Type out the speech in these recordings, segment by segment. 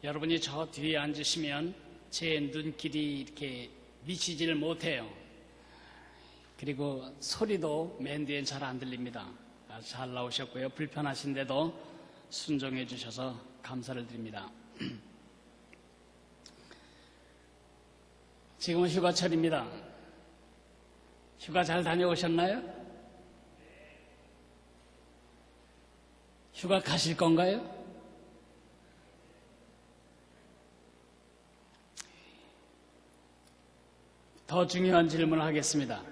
여러분이 저 뒤에 앉으시면 제 눈길이 이렇게 미치지를 못해요. 그리고 소리도 맨 뒤엔 잘 안 들립니다. 아주 잘 나오셨고요. 불편하신데도 순종해 주셔서 감사를 드립니다. 지금은 휴가철입니다. 휴가 잘 다녀오셨나요? 휴가 가실 건가요? 더 중요한 질문을 하겠습니다.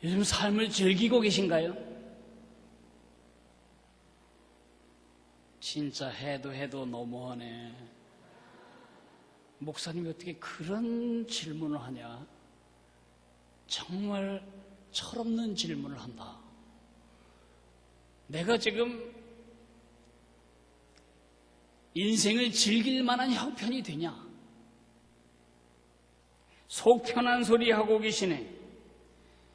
요즘 삶을 즐기고 계신가요? 진짜 해도 너무하네. 목사님이 어떻게 그런 질문을 하냐? 정말 철없는 질문을 한다. 내가 지금 인생을 즐길 만한 형편이 되냐? 속 편한 소리 하고 계시네.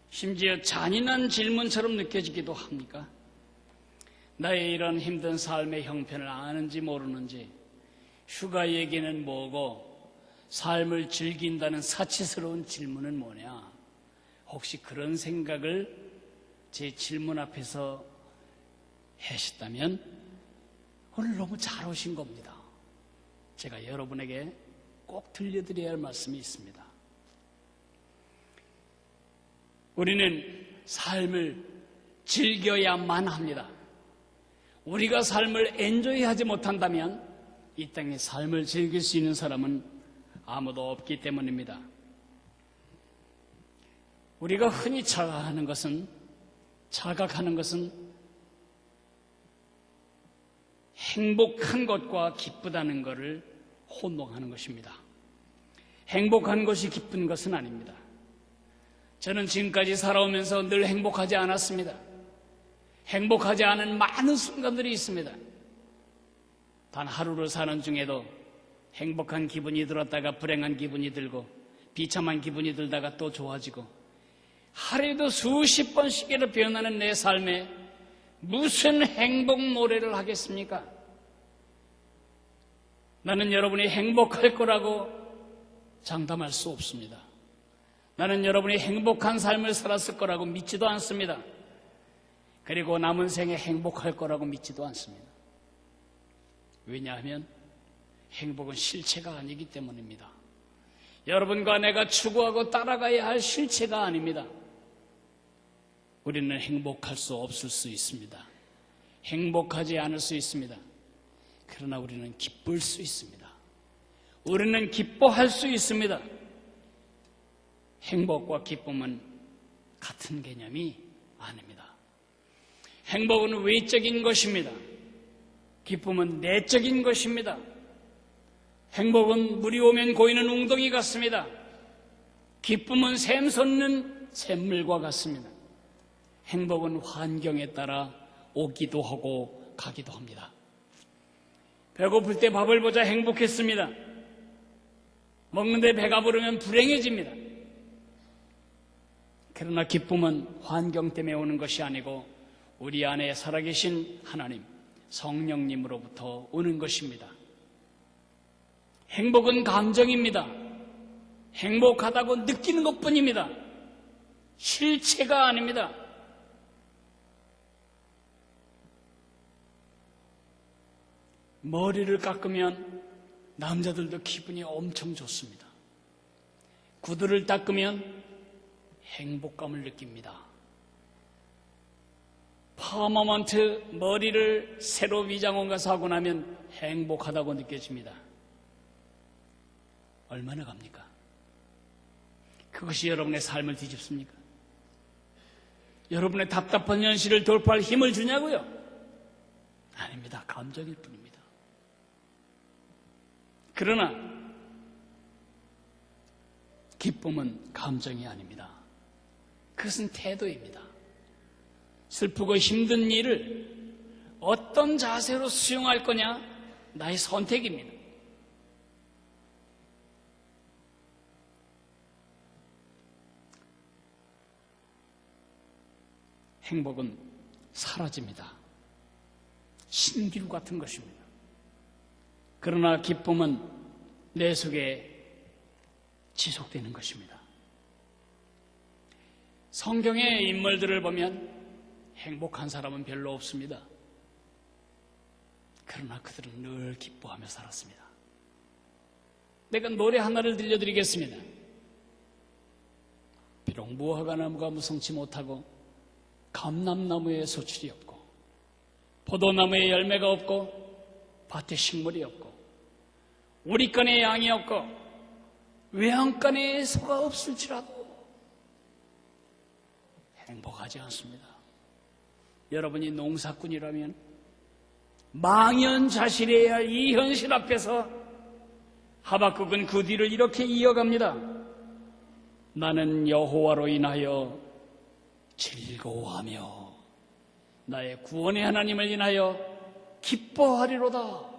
심지어 잔인한 질문처럼 느껴지기도 합니까? 나의 이런 힘든 삶의 형편을 아는지 모르는지, 휴가 얘기는 뭐고 삶을 즐긴다는 사치스러운 질문은 뭐냐? 혹시 그런 생각을 제 질문 앞에서 하셨다면 오늘 너무 잘 오신 겁니다. 제가 여러분에게 꼭 들려드려야 할 말씀이 있습니다. 우리는 삶을 즐겨야만 합니다. 우리가 삶을 엔조이하지 못한다면 이 땅에 삶을 즐길 수 있는 사람은 아무도 없기 때문입니다. 우리가 흔히 착각하는 것은 행복한 것과 기쁘다는 것을 혼동하는 것입니다. 행복한 것이 기쁜 것은 아닙니다. 저는 지금까지 살아오면서 늘 행복하지 않았습니다. 행복하지 않은 많은 순간들이 있습니다. 단 하루를 사는 중에도 행복한 기분이 들었다가 불행한 기분이 들고 비참한 기분이 들다가 또 좋아지고 하루에도 수십 번씩이나 변하는 내 삶에 무슨 행복 노래를 하겠습니까? 나는 여러분이 행복할 거라고 장담할 수 없습니다. 나는 여러분이 행복한 삶을 살았을 거라고 믿지도 않습니다. 그리고 남은 생에 행복할 거라고 믿지도 않습니다. 왜냐하면 행복은 실체가 아니기 때문입니다. 여러분과 내가 추구하고 따라가야 할 실체가 아닙니다. 우리는 행복할 수 없을 수 있습니다. 행복하지 않을 수 있습니다. 그러나 우리는 기쁠 수 있습니다. 우리는 기뻐할 수 있습니다. 행복과 기쁨은 같은 개념이 아닙니다. 행복은 외적인 것입니다. 기쁨은 내적인 것입니다. 행복은 물이 오면 고이는 웅덩이 같습니다. 기쁨은 샘솟는 샘물과 같습니다. 행복은 환경에 따라 오기도 하고 가기도 합니다. 배고플 때 밥을 보자 행복했습니다. 먹는데 배가 부르면 불행해집니다. 그러나 기쁨은 환경 때문에 오는 것이 아니고 우리 안에 살아계신 하나님, 성령님으로부터 오는 것입니다. 행복은 감정입니다. 행복하다고 느끼는 것뿐입니다. 실체가 아닙니다. 머리를 깎으면 남자들도 기분이 엄청 좋습니다. 구두를 닦으면 행복감을 느낍니다. 파마먼트 머리를 새로 위장원 가서 하고 나면 행복하다고 느껴집니다. 얼마나 갑니까? 그것이 여러분의 삶을 뒤집습니까? 여러분의 답답한 현실을 돌파할 힘을 주냐고요? 아닙니다. 감정일 뿐입니다. 그러나 기쁨은 감정이 아닙니다. 그것은 태도입니다. 슬프고 힘든 일을 어떤 자세로 수용할 거냐? 나의 선택입니다. 행복은 사라집니다. 신기루 같은 것입니다. 그러나 기쁨은 내 속에 지속되는 것입니다. 성경의 인물들을 보면 행복한 사람은 별로 없습니다. 그러나 그들은 늘 기뻐하며 살았습니다. 내가 노래 하나를 들려드리겠습니다. 비록 무화과 나무가 무성치 못하고 감람나무에 소출이 없고 포도나무에 열매가 없고 밭에 식물이 없고 우리간에 양이 없고 외양간에 소가 없을지라도 행복하지 않습니다. 여러분이 농사꾼이라면 망연자실해야 할 이 현실 앞에서 하박국은 그 뒤를 이렇게 이어갑니다. 나는 여호와로 인하여 즐거워하며 나의 구원의 하나님을 인하여 기뻐하리로다.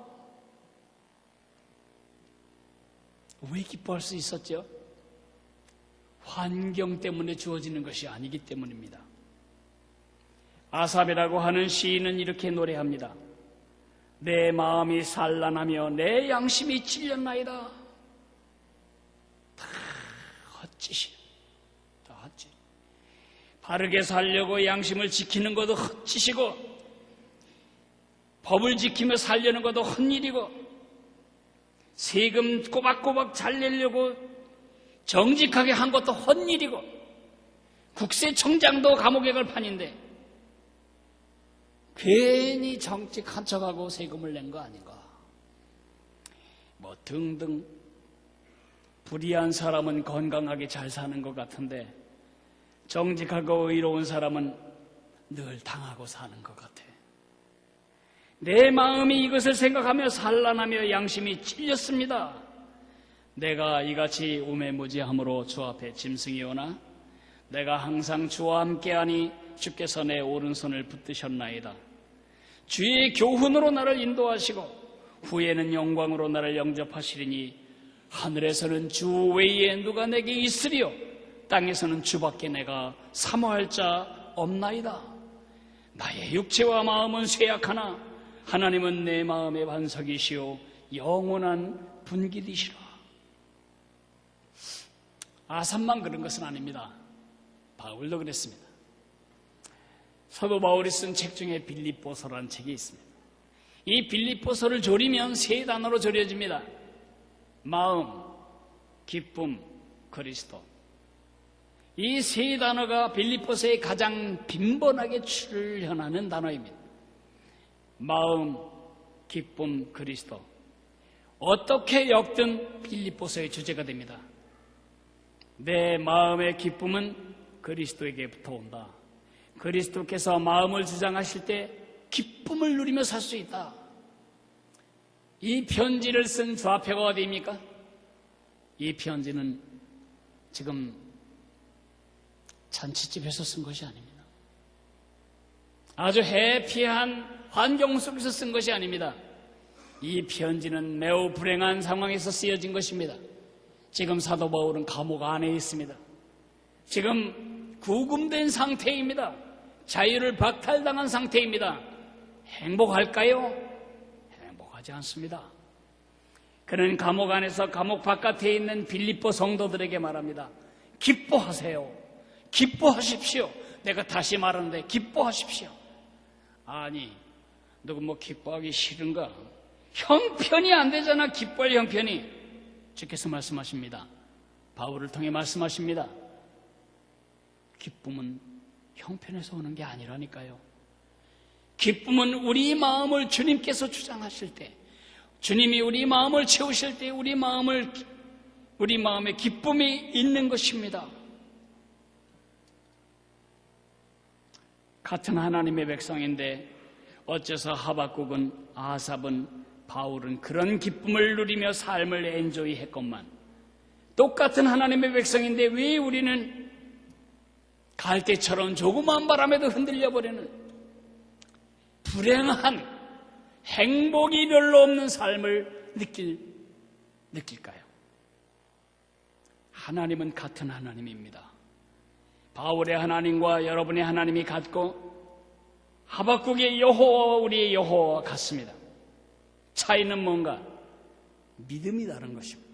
왜 기뻐할 수 있었죠? 환경 때문에 주어지는 것이 아니기 때문입니다. 아삽이라고 하는 시인은 이렇게 노래합니다. 내 마음이 산란하며 내 양심이 찔렸나이다. 다 헛짓이야. 다 헛짓. 바르게 살려고 양심을 지키는 것도 헛짓이고 법을 지키며 살려는 것도 헛일이고 세금 꼬박꼬박 잘 내려고 정직하게 한 것도 헛일이고 국세청장도 감옥에 갈 판인데 괜히 정직한 척하고 세금을 낸 거 아닌가. 뭐 등등 불의한 사람은 건강하게 잘 사는 것 같은데 정직하고 의로운 사람은 늘 당하고 사는 것 같아. 내 마음이 이것을 생각하며 산란하며 양심이 찔렸습니다. 내가 이같이 우매무지함으로 주 앞에 짐승이 오나 내가 항상 주와 함께하니 주께서 내 오른손을 붙드셨나이다. 주의 교훈으로 나를 인도하시고 후에는 영광으로 나를 영접하시리니 하늘에서는 주 외에 누가 내게 있으리요 땅에서는 주밖에 내가 사모할 자 없나이다. 나의 육체와 마음은 쇠약하나 하나님은 내 마음의 반석이시오 영원한 분깃이시라. 아삽만 그런 것은 아닙니다. 바울도 그랬습니다. 사도 바울이 쓴 책 중에 빌립보서라는 책이 있습니다. 이 빌립보서를 조리면 세 단어로 조려집니다. 마음, 기쁨, 그리스도. 이 세 단어가 빌립보서에 가장 빈번하게 출현하는 단어입니다. 마음, 기쁨, 그리스도. 어떻게 엮든 빌립보서의 주제가 됩니다. 내 마음의 기쁨은 그리스도에게부터 온다. 그리스도께서 마음을 주장하실 때 기쁨을 누리며 살 수 있다. 이 편지를 쓴 좌표가 어디입니까? 이 편지는 지금 잔치집에서 쓴 것이 아닙니다. 아주 해피한 환경 속에서 쓴 것이 아닙니다. 이 편지는 매우 불행한 상황에서 쓰여진 것입니다. 지금 사도 바울은 감옥 안에 있습니다. 지금 구금된 상태입니다. 자유를 박탈당한 상태입니다. 행복할까요? 행복하지 않습니다. 그는 감옥 안에서 감옥 바깥에 있는 빌립보 성도들에게 말합니다. 기뻐하세요. 기뻐하십시오. 내가 다시 말하는데 기뻐하십시오. 아니, 누구 뭐 기뻐하기 싫은가? 형편이 안 되잖아. 기뻐할 형편이. 주께서 말씀하십니다. 바울을 통해 말씀하십니다. 기쁨은 형편에서 오는 게 아니라니까요. 기쁨은 우리 마음을 주님께서 주장하실 때, 주님이 우리 마음을 채우실 때 우리 마음에 기쁨이 있는 것입니다. 같은 하나님의 백성인데 어째서 하박국은, 아삽은, 바울은 그런 기쁨을 누리며 삶을 엔조이 했건만 똑같은 하나님의 백성인데 왜 우리는 갈대처럼 조그만 바람에도 흔들려버리는 불행한 행복이 별로 없는 삶을 느낄까요? 하나님은 같은 하나님입니다. 바울의 하나님과 여러분의 하나님이 같고 하박국의 여호와와 우리의 여호와와 같습니다. 차이는 뭔가? 믿음이 다른 것입니다.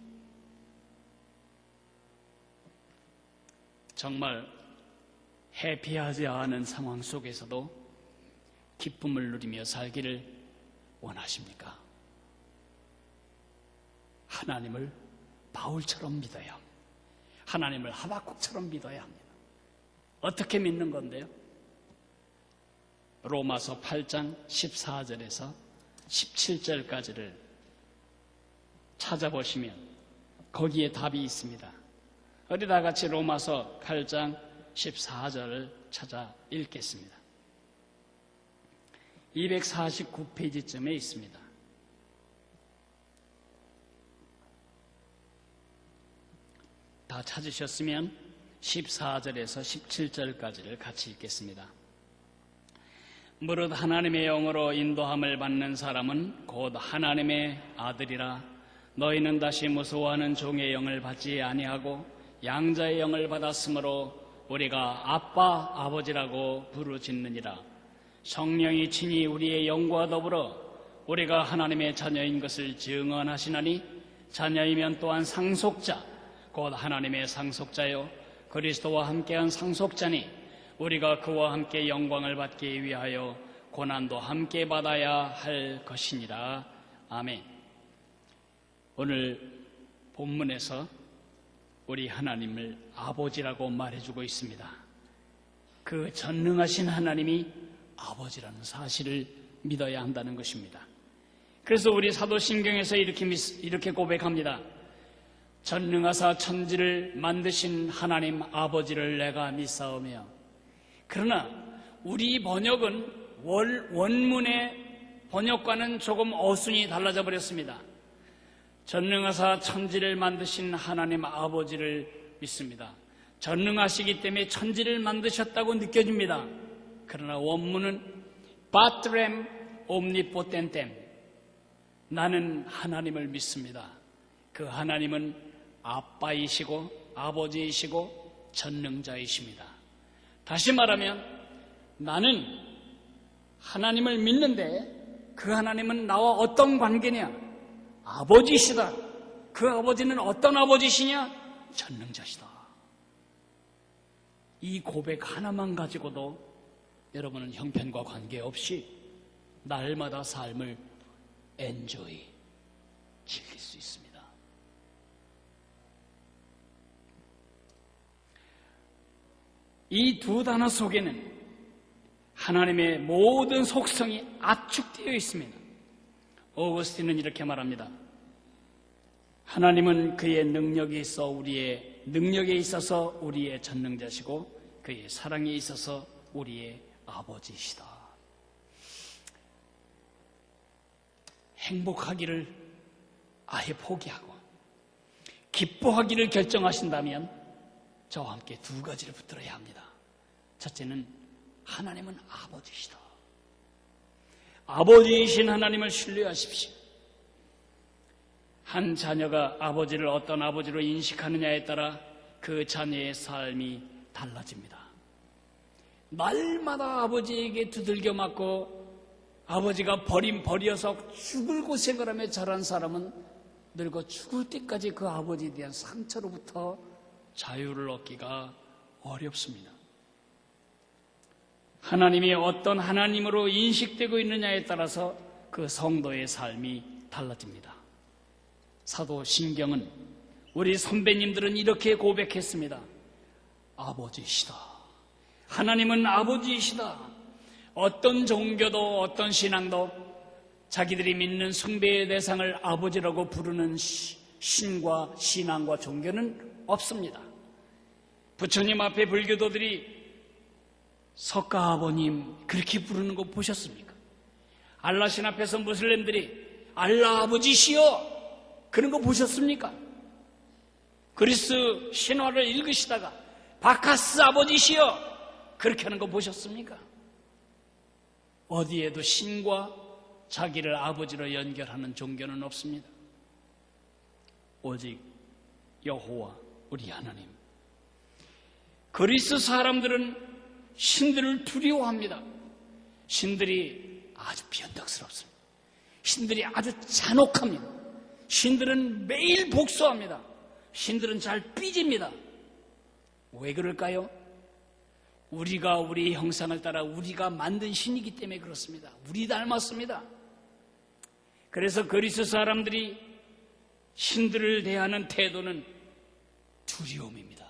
정말 해피하지 않은 상황 속에서도 기쁨을 누리며 살기를 원하십니까? 하나님을 바울처럼 믿어야 합니다. 하나님을 하박국처럼 믿어야 합니다. 어떻게 믿는 건데요? 로마서 8장 14절에서 17절까지를 찾아보시면 거기에 답이 있습니다. 어디 다 같이 로마서 8장 14절을 찾아 읽겠습니다. 249페이지쯤에 있습니다. 다 찾으셨으면 14절에서 17절까지를 같이 읽겠습니다. 무릇 하나님의 영으로 인도함을 받는 사람은 곧 하나님의 아들이라. 너희는 다시 무서워하는 종의 영을 받지 아니하고 양자의 영을 받았으므로 우리가 아빠 아버지라고 부르짖느니라. 성령이 친히 우리의 영과 더불어 우리가 하나님의 자녀인 것을 증언하시나니 자녀이면 또한 상속자 곧 하나님의 상속자요 그리스도와 함께한 상속자니 우리가 그와 함께 영광을 받기 위하여 고난도 함께 받아야 할 것이니라. 아멘. 오늘 본문에서 우리 하나님을 아버지라고 말해주고 있습니다. 그 전능하신 하나님이 아버지라는 사실을 믿어야 한다는 것입니다. 그래서 우리 사도신경에서 이렇게 고백합니다. 전능하사 천지를 만드신 하나님 아버지를 내가 믿사오며. 그러나 우리 번역은 원문의 번역과는 조금 어순이 달라져 버렸습니다. 전능하사 천지를 만드신 하나님 아버지를 믿습니다. 전능하시기 때문에 천지를 만드셨다고 느껴집니다. 그러나 원문은 Patrem omnipotentem, 나는 하나님을 믿습니다. 그 하나님은 아빠이시고 아버지이시고 전능자이십니다. 다시 말하면 나는 하나님을 믿는데 그 하나님은 나와 어떤 관계냐? 아버지시다. 그 아버지는 어떤 아버지시냐? 전능자시다. 이 고백 하나만 가지고도 여러분은 형편과 관계없이 날마다 삶을 엔조이, 즐길 수 있습니다. 이 두 단어 속에는 하나님의 모든 속성이 압축되어 있습니다. 오거스틴은 이렇게 말합니다. 하나님은 그의 능력에 있어서 우리의 전능자시고 그의 사랑에 있어서 우리의 아버지이시다. 행복하기를 아예 포기하고 기뻐하기를 결정하신다면 저와 함께 두 가지를 붙들어야 합니다. 첫째는 하나님은 아버지시다. 아버지이신 하나님을 신뢰하십시오. 한 자녀가 아버지를 어떤 아버지로 인식하느냐에 따라 그 자녀의 삶이 달라집니다. 날마다 아버지에게 두들겨 맞고 아버지가 버려서 죽을 고생을 하며 자란 사람은 늙어 죽을 때까지 그 아버지에 대한 상처로부터 자유를 얻기가 어렵습니다. 하나님이 어떤 하나님으로 인식되고 있느냐에 따라서 그 성도의 삶이 달라집니다. 사도 신경은 우리 선배님들은 이렇게 고백했습니다. 아버지이시다. 하나님은 아버지이시다. 어떤 종교도 어떤 신앙도 자기들이 믿는 숭배의 대상을 아버지라고 부르는 신과 신앙과 종교는 없습니다. 부처님 앞에 불교도들이 석가 아버님 그렇게 부르는 거 보셨습니까? 알라신 앞에서 무슬림들이 알라 아버지시여 그런 거 보셨습니까? 그리스 신화를 읽으시다가 바카스 아버지시여 그렇게 하는 거 보셨습니까? 어디에도 신과 자기를 아버지로 연결하는 종교는 없습니다. 오직 여호와 우리 하나님. 그리스 사람들은 신들을 두려워합니다. 신들이 아주 변덕스럽습니다. 신들이 아주 잔혹합니다. 신들은 매일 복수합니다. 신들은 잘 삐집니다. 왜 그럴까요? 우리가 우리 형상을 따라 우리가 만든 신이기 때문에 그렇습니다. 우리 닮았습니다. 그래서 그리스 사람들이 신들을 대하는 태도는 두려움입니다.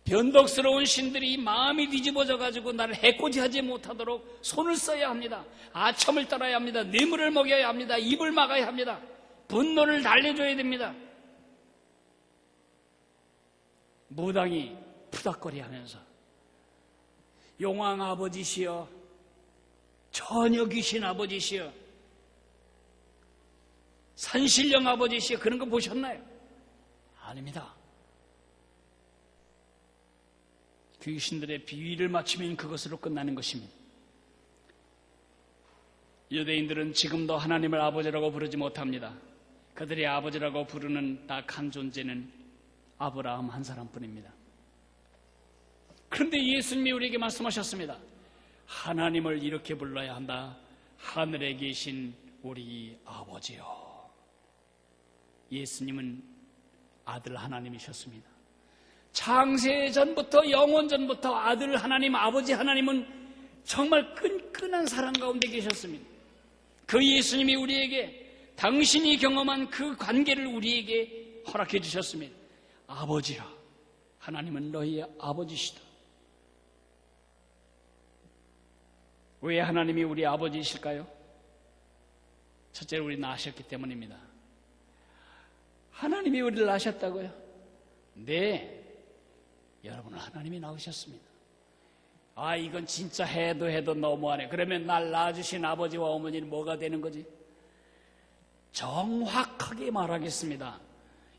변덕스러운 신들이 마음이 뒤집어져 가지고 나를 해코지하지 못하도록 손을 써야 합니다. 아첨을 따라야 합니다. 뇌물을 먹여야 합니다. 입을 막아야 합니다. 분노를 달래줘야 됩니다. 무당이 푸닥거리 하면서 용왕 아버지시여, 처녀 귀신 아버지시여, 산신령 아버지시여, 그런 거 보셨나요? 아닙니다. 귀신들의 비위를 맞추면 그것으로 끝나는 것입니다. 유대인들은 지금도 하나님을 아버지라고 부르지 못합니다. 그들이 아버지라고 부르는 딱 한 존재는 아브라함 한 사람뿐입니다. 그런데 예수님이 우리에게 말씀하셨습니다. 하나님을 이렇게 불러야 한다. 하늘에 계신 우리 아버지요. 예수님은 아들 하나님이셨습니다. 창세 전부터, 영원 전부터 아들 하나님, 아버지 하나님은 정말 끈끈한 사랑 가운데 계셨습니다. 그 예수님이 우리에게 당신이 경험한 그 관계를 우리에게 허락해 주셨습니다. 아버지라, 하나님은 너희의 아버지시다. 왜 하나님이 우리 아버지이실까요? 첫째로 우리 낳으셨기 때문입니다. 하나님이 우리를 낳으셨다고요? 네, 여러분은 하나님이 낳으셨습니다. 아, 이건 진짜 해도 너무하네. 그러면 날 낳아주신 아버지와 어머니는 뭐가 되는 거지? 정확하게 말하겠습니다.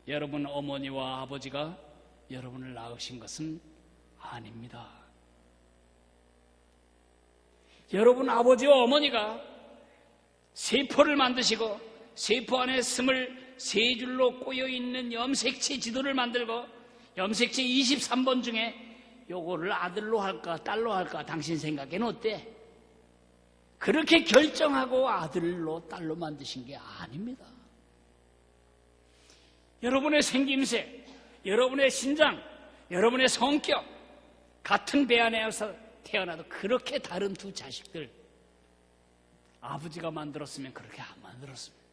여러분 어머니와 아버지가 여러분을 낳으신 것은 아닙니다. 여러분 아버지와 어머니가 세포를 만드시고 세포 안에 23줄로 꼬여있는 염색체 지도를 만들고 염색체 23번 중에 요거를 아들로 할까 딸로 할까 당신 생각에는 어때? 그렇게 결정하고 아들로 딸로 만드신 게 아닙니다. 여러분의 생김새, 여러분의 신장, 여러분의 성격, 같은 배 안에서 태어나도 그렇게 다른 두 자식들 아버지가 만들었으면 그렇게 안 만들었습니다.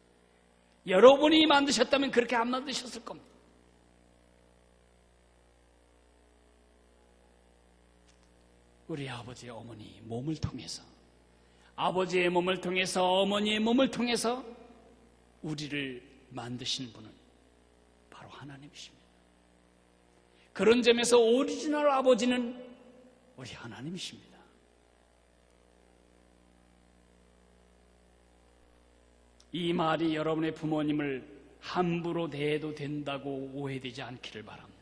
여러분이 만드셨다면 그렇게 안 만드셨을 겁니다. 우리 아버지의 어머니 몸을 통해서, 아버지의 몸을 통해서, 어머니의 몸을 통해서 우리를 만드신 분은 바로 하나님이십니다. 그런 점에서 오리지널 아버지는 우리 하나님이십니다. 이 말이 여러분의 부모님을 함부로 대해도 된다고 오해되지 않기를 바랍니다.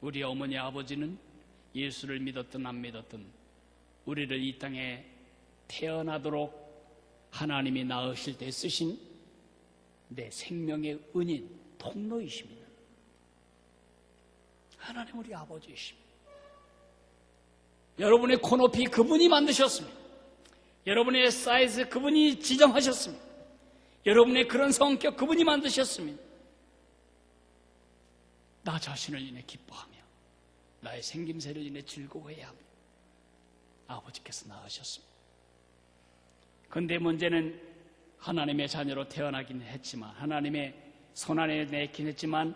우리 어머니 아버지는 예수를 믿었든 안 믿었든 우리를 이 땅에 태어나도록 하나님이 낳으실 때 쓰신 내 생명의 은인, 통로이십니다. 하나님 우리 아버지이십니다. 여러분의 코높이 그분이 만드셨습니다. 여러분의 사이즈 그분이 지정하셨습니다. 여러분의 그런 성격 그분이 만드셨습니다. 나 자신을 인해 기뻐하며 나의 생김새를 인해 즐거워해야 합니다. 아버지께서 낳으셨습니다. 그런데 문제는 하나님의 자녀로 태어나긴 했지만, 하나님의 손안에 내긴 했지만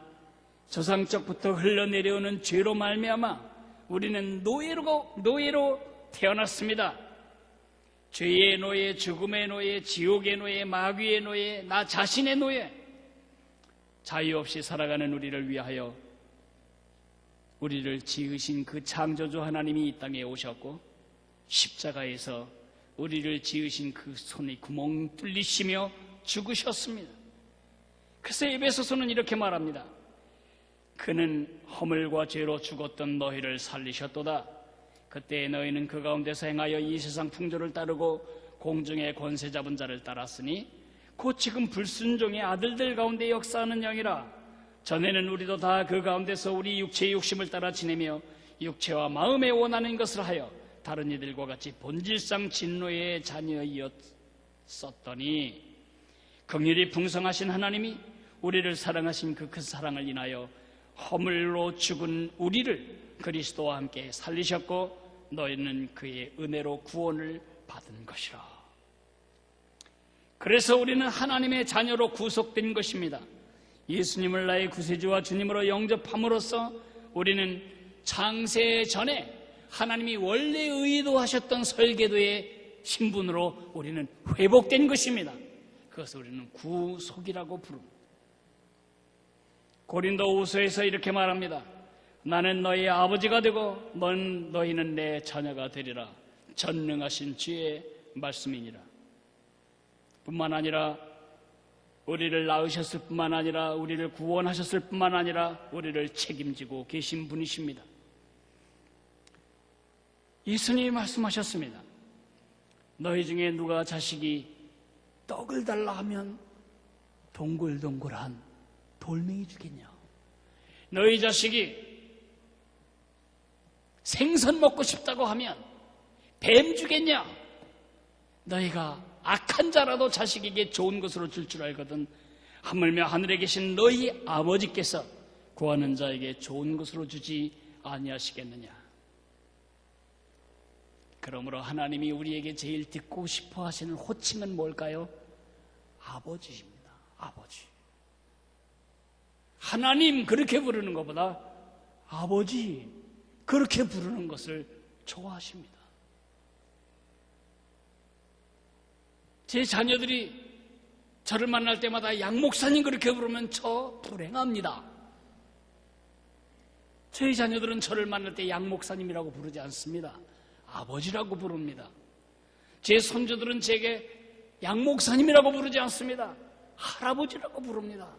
조상적부터 흘러내려오는 죄로 말미암아 우리는 노예로 태어났습니다. 죄의 노예, 죽음의 노예, 지옥의 노예, 마귀의 노예, 나 자신의 노예, 자유 없이 살아가는 우리를 위하여 우리를 지으신 그 창조주 하나님이 이 땅에 오셨고 십자가에서 우리를 지으신 그 손이 구멍 뚫리시며 죽으셨습니다. 그래서 에베소서는 이렇게 말합니다. 그는 허물과 죄로 죽었던 너희를 살리셨도다. 그때 너희는 그 가운데서 행하여 이 세상 풍조를 따르고 공중의 권세 잡은 자를 따랐으니 곧 지금 불순종의 아들들 가운데 역사하는 영이라. 전에는 우리도 다 그 가운데서 우리 육체의 욕심을 따라 지내며 육체와 마음에 원하는 것을 하여 다른 이들과 같이 본질상 진노의 자녀였었더니 긍휼이 풍성하신 하나님이 우리를 사랑하신 그 큰 사랑을 인하여 허물로 죽은 우리를 그리스도와 함께 살리셨고 너희는 그의 은혜로 구원을 받은 것이라. 그래서 우리는 하나님의 자녀로 구속된 것입니다. 예수님을 나의 구세주와 주님으로 영접함으로써 우리는 창세 전에 하나님이 원래 의도하셨던 설계도의 신분으로 우리는 회복된 것입니다. 그것을 우리는 구속이라고 부릅니다. 고린도후서에서 이렇게 말합니다. 나는 너희의 아버지가 되고 너희는 내 자녀가 되리라. 전능하신 주의 말씀이니라. 뿐만 아니라 우리를 낳으셨을 뿐만 아니라 우리를 구원하셨을 뿐만 아니라 우리를 책임지고 계신 분이십니다. 예수님이 말씀하셨습니다. 너희 중에 누가 자식이 떡을 달라 하면 동글동글한 돌멩이 주겠냐? 너희 자식이 생선 먹고 싶다고 하면 뱀 주겠냐? 너희가 악한 자라도 자식에게 좋은 것으로 줄 줄 알거든 하물며 하늘에 계신 너희 아버지께서 구하는 자에게 좋은 것으로 주지 아니하시겠느냐? 그러므로 하나님이 우리에게 제일 듣고 싶어 하시는 호칭은 뭘까요? 아버지입니다. 아버지. 하나님 그렇게 부르는 것보다 아버지 그렇게 부르는 것을 좋아하십니다. 제 자녀들이 저를 만날 때마다 양 목사님 그렇게 부르면 저 불행합니다. 저희 자녀들은 저를 만날 때 양 목사님이라고 부르지 않습니다. 아버지라고 부릅니다. 제 손주들은 제게 양 목사님이라고 부르지 않습니다. 할아버지라고 부릅니다.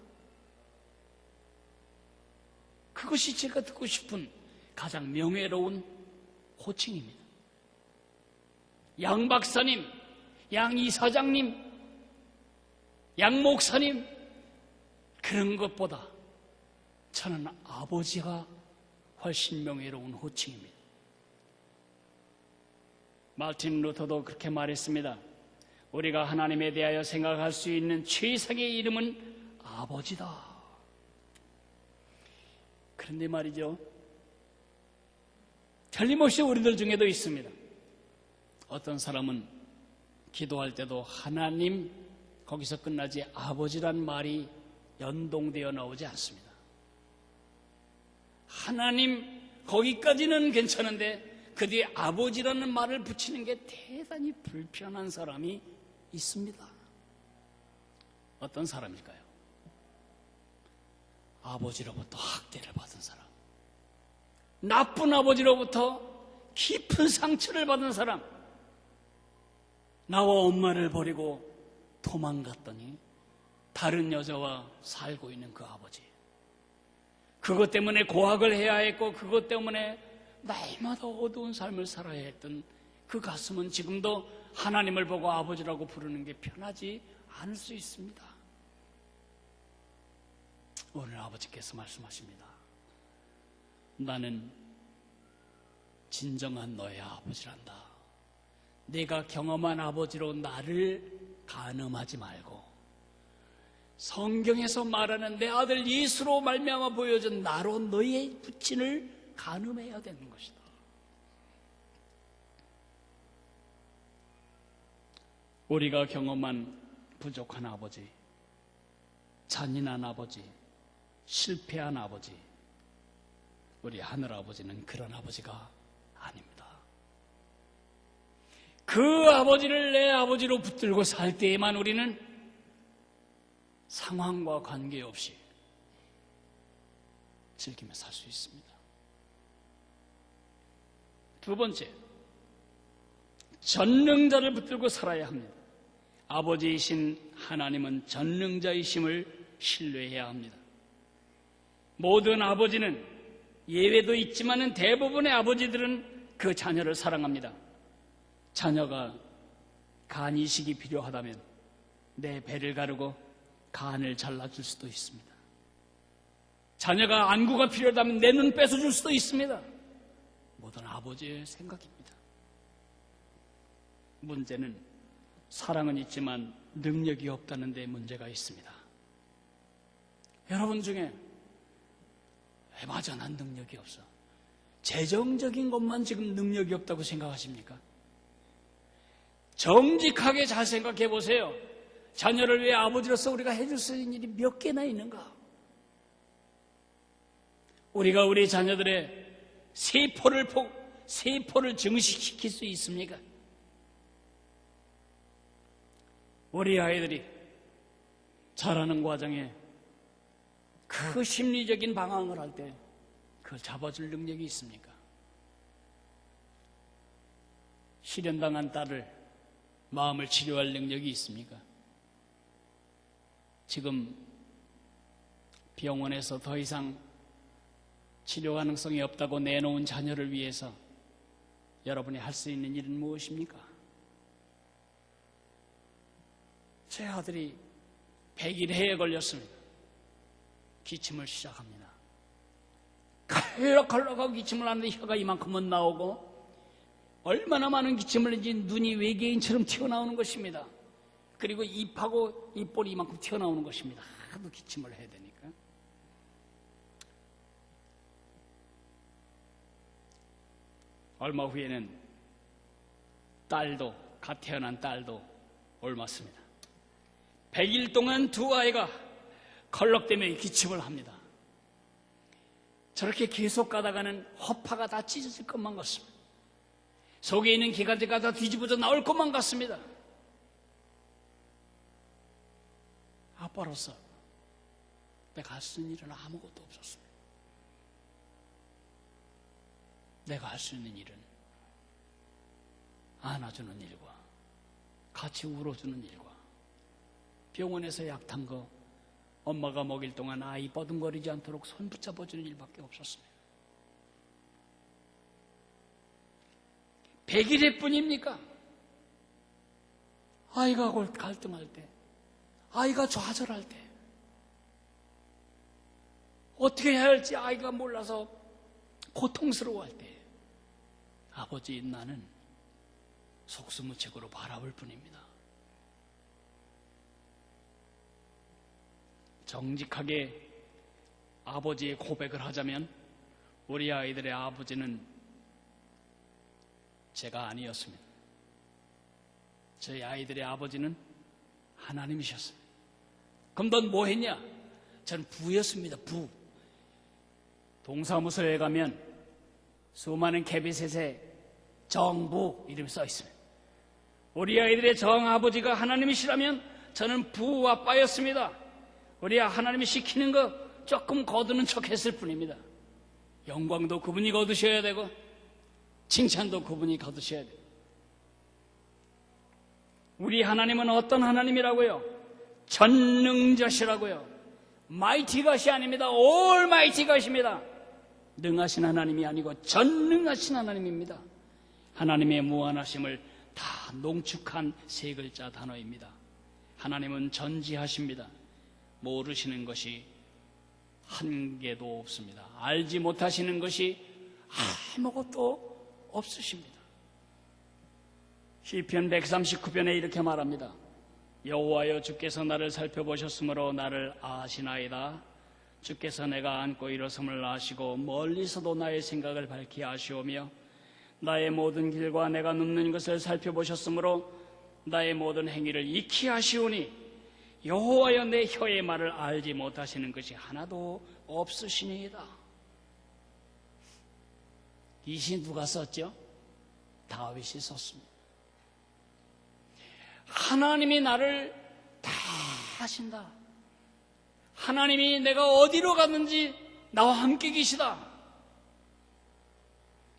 그것이 제가 듣고 싶은 가장 명예로운 호칭입니다. 양 박사님, 양 이사장님, 양 목사님, 그런 것보다 저는 아버지가 훨씬 명예로운 호칭입니다. 마틴 루터도 그렇게 말했습니다. 우리가 하나님에 대하여 생각할 수 있는 최상의 이름은 아버지다. 그런데 말이죠, 틀림없이 우리들 중에도 있습니다. 어떤 사람은 기도할 때도 하나님 거기서 끝나지 아버지란 말이 연동되어 나오지 않습니다. 하나님 거기까지는 괜찮은데 그 뒤에 아버지라는 말을 붙이는 게 대단히 불편한 사람이 있습니다. 어떤 사람일까요? 아버지로부터 학대를 받은 사람, 나쁜 아버지로부터 깊은 상처를 받은 사람, 나와 엄마를 버리고 도망갔더니 다른 여자와 살고 있는 그 아버지, 그것 때문에 고학을 해야 했고 그것 때문에 날마다 어두운 삶을 살아야 했던 그 가슴은 지금도 하나님을 보고 아버지라고 부르는 게 편하지 않을 수 있습니다. 오늘 아버지께서 말씀하십니다. 나는 진정한 너의 아버지란다. 내가 경험한 아버지로 나를 간음하지 말고 성경에서 말하는 내 아들 예수로 말미암아 보여준 나로 너의 부친을 간음해야 되는 것이다. 우리가 경험한 부족한 아버지, 잔인한 아버지, 실패한 아버지, 우리 하늘아버지는 그런 아버지가 아닙니다. 그 아버지를 내 아버지로 붙들고 살 때에만 우리는 상황과 관계없이 즐기며 살 수 있습니다. 두 번째, 전능자를 붙들고 살아야 합니다. 아버지이신 하나님은 전능자이심을 신뢰해야 합니다. 모든 아버지는, 예외도 있지만 대부분의 아버지들은 그 자녀를 사랑합니다. 자녀가 간 이식이 필요하다면 내 배를 가르고 간을 잘라줄 수도 있습니다. 자녀가 안구가 필요하다면 내 눈 뺏어줄 수도 있습니다. 모든 아버지의 생각입니다. 문제는 사랑은 있지만 능력이 없다는 데 문제가 있습니다. 여러분 중에 맞아, 난 능력이 없어. 재정적인 것만 지금 능력이 없다고 생각하십니까? 정직하게 잘 생각해 보세요. 자녀를 위해 아버지로서 우리가 해줄 수 있는 일이 몇 개나 있는가? 우리가 우리 자녀들의 세포를 증식시킬 수 있습니까? 우리 아이들이 자라는 과정에 그 심리적인 방황을 할 때 그걸 잡아줄 능력이 있습니까? 실현당한 딸을 마음을 치료할 능력이 있습니까? 지금 병원에서 더 이상 치료 가능성이 없다고 내놓은 자녀를 위해서 여러분이 할 수 있는 일은 무엇입니까? 제 아들이 100일해에 걸렸습니다. 기침을 시작합니다. 칼럭칼럭하고 기침을 하는데 혀가 이만큼은 나오고 얼마나 많은 기침을 했는지 눈이 외계인처럼 튀어나오는 것입니다. 그리고 입하고 입볼이 이만큼 튀어나오는 것입니다. 하도 기침을 해야 되니까. 얼마 후에는 갓 태어난 딸도 옮았습니다. 100일 동안 두 아이가 컬럭 때문에 기침을 합니다. 저렇게 계속 가다가는 허파가 다 찢어질 것만 같습니다. 속에 있는 기관지가 다 뒤집어져 나올 것만 같습니다. 아빠로서 내가 할 수 있는 일은 아무것도 없었습니다. 내가 할 수 있는 일은 안아주는 일과 같이 울어주는 일과 병원에서 약 탄 거 엄마가 먹일 동안 아이 버둥거리지 않도록 손 붙잡아주는 일밖에 없었습니다. 100일의 뿐입니까? 아이가 갈등할 때, 아이가 좌절할 때, 어떻게 해야 할지 아이가 몰라서 고통스러워할 때, 아버지인 나는 속수무책으로 바라볼 뿐입니다. 정직하게 아버지의 고백을 하자면 우리 아이들의 아버지는 제가 아니었습니다. 저희 아이들의 아버지는 하나님이셨습니다. 그럼 넌 뭐 했냐? 저는 부였습니다. 부. 동사무소에 가면 수많은 캐비셋에 정부 이름이 써 있습니다. 우리 아이들의 정아버지가 하나님이시라면 저는 부아빠였습니다. 우리 하나님이 시키는 거 조금 거두는 척 했을 뿐입니다. 영광도 그분이 거두셔야 되고 칭찬도 그분이 거두셔야 돼요. 우리 하나님은 어떤 하나님이라고요? 전능자시라고요. 마이티 갓이 아닙니다. 올 마이티 갓입니다. 능하신 하나님이 아니고 전능하신 하나님입니다. 하나님의 무한하심을 다 농축한 세 글자 단어입니다. 하나님은 전지하십니다. 모르시는 것이 한 개도 없습니다. 알지 못하시는 것이 아무것도 없으십니다. 시편 139편에 이렇게 말합니다. 여호와여, 주께서 나를 살펴보셨으므로 나를 아시나이다. 주께서 내가 앉고 일어섬을 아시고 멀리서도 나의 생각을 밝히 아시오며 나의 모든 길과 내가 눕는 것을 살펴보셨으므로 나의 모든 행위를 익히 아시오니 여호와여, 내 혀의 말을 알지 못하시는 것이 하나도 없으시니이다. 이 시 누가 썼죠? 다윗이 썼습니다. 하나님이 나를 다 아신다. 하나님이 내가 어디로 갔는지 나와 함께 계시다.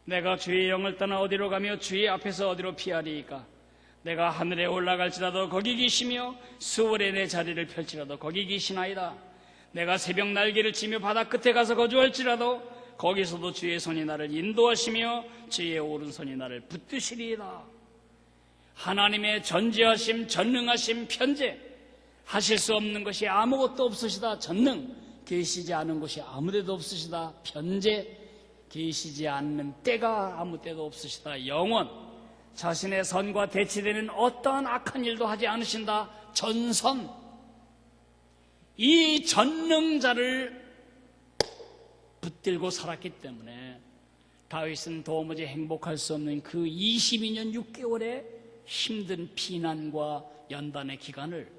내가 주의 영을 떠나 어디로 가며 주의 앞에서 어디로 피하리이까? 내가 하늘에 올라갈지라도 거기 계시며 수월에 내 자리를 펼치라도 거기 계시나이다. 내가 새벽 날개를 치며 바다 끝에 가서 거주할지라도 거기서도 주의 손이 나를 인도하시며 주의 오른손이 나를 붙드시리이다. 하나님의 전지하심, 전능하심, 편재, 하실 수 없는 것이 아무것도 없으시다. 전능, 계시지 않은 곳이 아무데도 없으시다. 편재, 계시지 않는 때가 아무 때도 없으시다. 영원, 자신의 선과 대치되는 어떠한 악한 일도 하지 않으신다. 전선. 이 전능자를 붙들고 살았기 때문에 다윗은 도무지 행복할 수 없는 그 22년 6개월의 힘든 피난과 연단의 기간을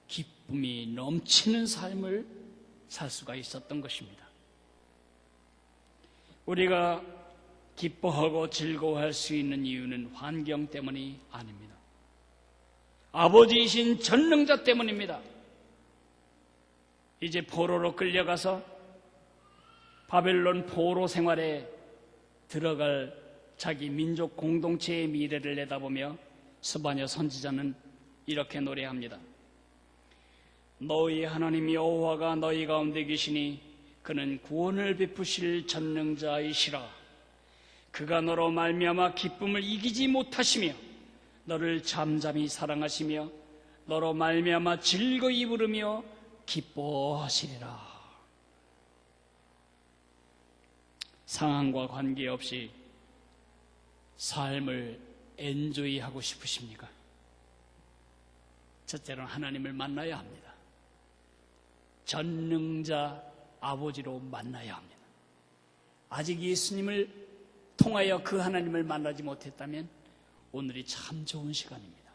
기쁨이 넘치는 삶을 살 수가 있었던 것입니다. 우리가 기뻐하고 즐거워할 수 있는 이유는 환경 때문이 아닙니다. 아버지이신 전능자 때문입니다. 이제 포로로 끌려가서 바벨론 포로 생활에 들어갈 자기 민족 공동체의 미래를 내다보며 스바냐 선지자는 이렇게 노래합니다. 너희 하나님 여호와가 너희 가운데 계시니 그는 구원을 베푸실 전능자이시라. 그가 너로 말미암아 기쁨을 이기지 못하시며 너를 잠잠히 사랑하시며 너로 말미암아 즐거이 부르며 기뻐하시리라. 상황과 관계없이 삶을 엔조이하고 싶으십니까? 첫째로는 하나님을 만나야 합니다. 전능자 아버지로 만나야 합니다. 아직 예수님을 통하여 그 하나님을 만나지 못했다면 오늘이 참 좋은 시간입니다.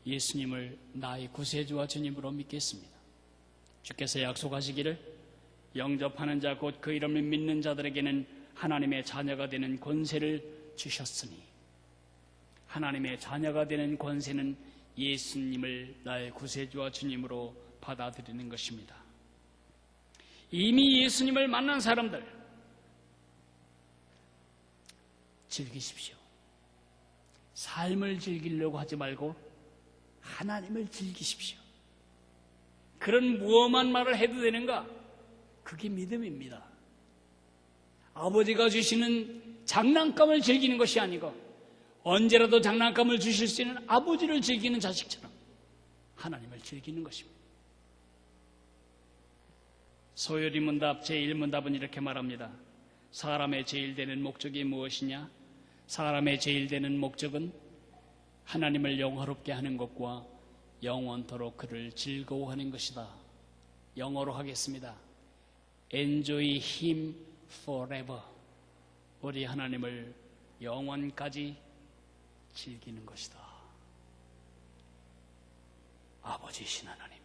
예수님을 나의 구세주와 주님으로 믿겠습니다. 주께서 약속하시기를 영접하는 자 곧 그 이름을 믿는 자들에게는 하나님의 자녀가 되는 권세를 주셨으니, 하나님의 자녀가 되는 권세는 예수님을 나의 구세주와 주님으로 받아들이는 것입니다. 이미 예수님을 만난 사람들 즐기십시오. 삶을 즐기려고 하지 말고 하나님을 즐기십시오. 그런 무엄한 말을 해도 되는가? 그게 믿음입니다. 아버지가 주시는 장난감을 즐기는 것이 아니고 언제라도 장난감을 주실 수 있는 아버지를 즐기는 자식처럼 하나님을 즐기는 것입니다. 소요리 문답 제1문답은 이렇게 말합니다. 사람의 제일 되는 목적이 무엇이냐? 사람의 제일 되는 목적은 하나님을 영화롭게 하는 것과 영원토록 그를 즐거워하는 것이다. 영어로 하겠습니다. Enjoy Him forever. 우리 하나님을 영원까지 즐기는 것이다. 아버지이신 하나님,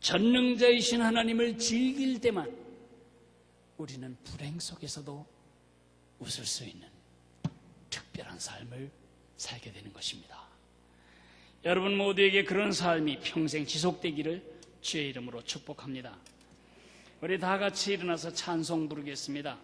전능자이신 하나님을 즐길 때만 우리는 불행 속에서도 웃을 수 있는 특별한 삶을 살게 되는 것입니다. 여러분 모두에게 그런 삶이 평생 지속되기를 주의 이름으로 축복합니다. 우리 다 같이 일어나서 찬송 부르겠습니다.